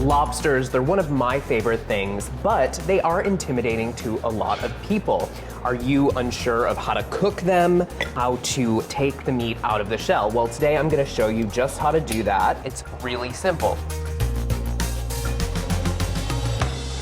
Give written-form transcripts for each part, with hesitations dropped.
Lobsters, they're one of my favorite things, but they are intimidating to a lot of people. Are you unsure of how to cook them, how to take the meat out of the shell? Well, today I'm gonna show you just how to do that. It's really simple.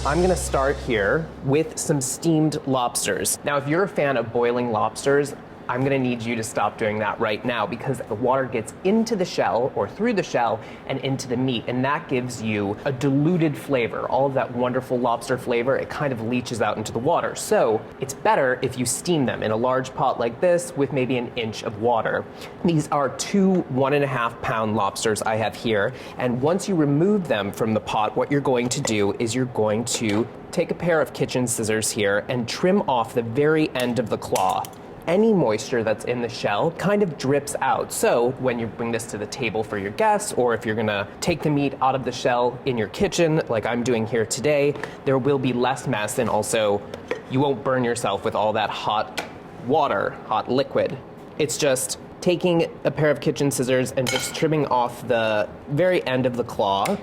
I'm gonna start here with some steamed lobsters. Now, if you're a fan of boiling lobsters, I'm gonna need you to stop doing that right now because the water gets into the shell or through the shell and into the meat, and that gives you a diluted flavor. All of that wonderful lobster flavor, it kind of leaches out into the water. So it's better if you steam them in a large pot like this with maybe an inch of water. These are 2 1.5-pound lobsters I have here, and once you remove them from the pot, what you're going to do is you're going to take a pair of kitchen scissors here and trim off the very end of the claw. Any moisture that's in the shell kind of drips out. So when you bring this to the table for your guests, or if you're gonna take the meat out of the shell in your kitchen, like I'm doing here today, there will be less mess, and also you won't burn yourself with all that hot water, hot liquid. It's just taking a pair of kitchen scissors and just trimming off the very end of the claw.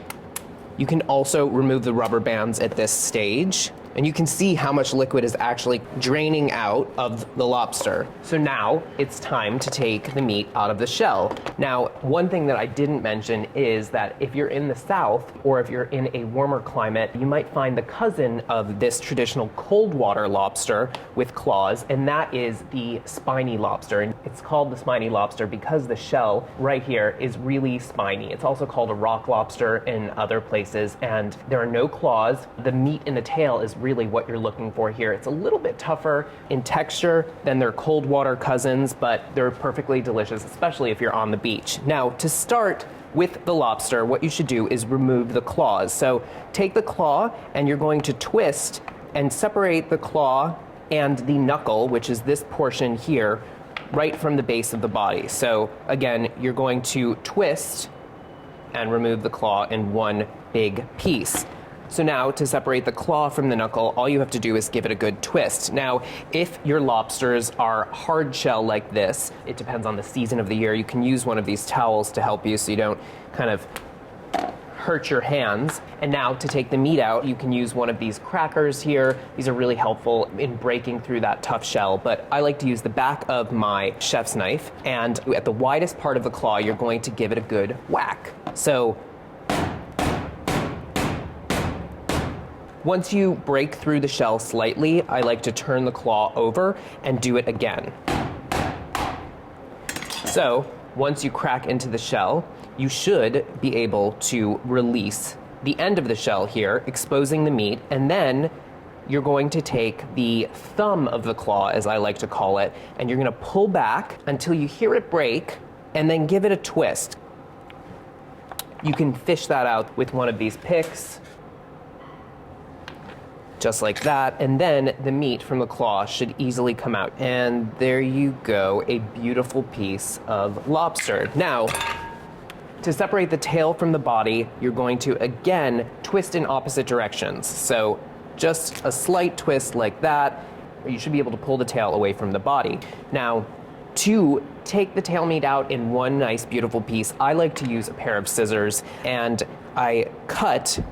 You can also remove the rubber bands at this stage, and you can see how much liquid is actually draining out of the lobster. So now it's time to take the meat out of the shell. Now, one thing that I didn't mention is that if you're in the South or if you're in a warmer climate, you might find the cousin of this traditional cold water lobster with claws, and that is the spiny lobster. And it's called the spiny lobster because the shell right here is really spiny. It's also called a rock lobster in other places, and there are no claws. The meat in the tail is really what you're looking for here. It's a little bit tougher in texture than their cold water cousins, but they're perfectly delicious, especially if you're on the beach. Now, to start with the lobster, what you should do is remove the claws. So take the claw and you're going to twist and separate the claw and the knuckle, which is this portion here, right from the base of the body. So again, you're going to twist and remove the claw in one big piece. So now, to separate the claw from the knuckle, all you have to do is give it a good twist. Now, if your lobsters are hard shell like this, it depends on the season of the year, you can use one of these towels to help you so you don't kind of hurt your hands. And now, to take the meat out, you can use one of these crackers here. These are really helpful in breaking through that tough shell, but I like to use the back of my chef's knife, and at the widest part of the claw, you're going to give it a good whack. So once you break through the shell slightly, I like to turn the claw over and do it again. So once you crack into the shell, you should be able to release the end of the shell here, exposing the meat, and then you're going to take the thumb of the claw, as I like to call it, and you're gonna pull back until you hear it break, and then give it a twist. You can fish that out with one of these picks, just like that, and then the meat from the claw should easily come out. And there you go, a beautiful piece of lobster. Now, to separate the tail from the body, you're going to, again, twist in opposite directions. So just a slight twist like that, you should be able to pull the tail away from the body. Now, to take the tail meat out in one nice, beautiful piece, I like to use a pair of scissors, and I cut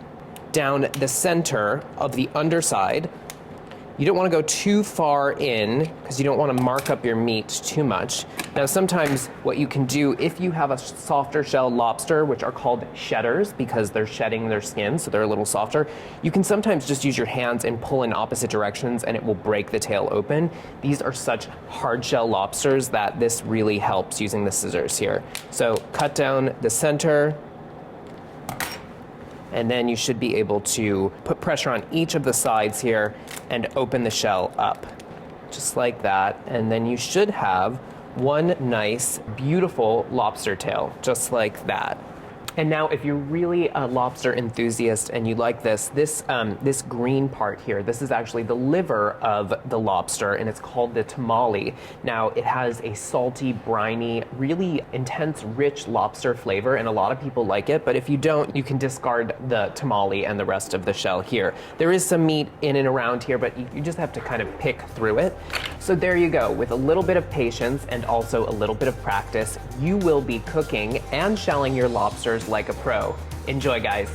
down the center of the underside. You don't want to go too far in because you don't want to mark up your meat too much. Now, sometimes what you can do, if you have a softer shell lobster, which are called shedders because they're shedding their skin, so they're a little softer, you can sometimes just use your hands and pull in opposite directions and it will break the tail open. These are such hard shell lobsters that this really helps using the scissors here. So cut down the center, and then you should be able to put pressure on each of the sides here and open the shell up, just like that. And then you should have one nice, beautiful lobster tail, just like that. And now, if you're really a lobster enthusiast and you like this green part here, this is actually the liver of the lobster, and it's called the tamale. Now, it has a salty, briny, really intense, rich lobster flavor, and a lot of people like it, but if you don't, you can discard the tamale and the rest of the shell here. There is some meat in and around here, but you just have to kind of pick through it. So there you go. With a little bit of patience and also a little bit of practice, you will be cooking and shelling your lobsters like a pro. Enjoy, guys.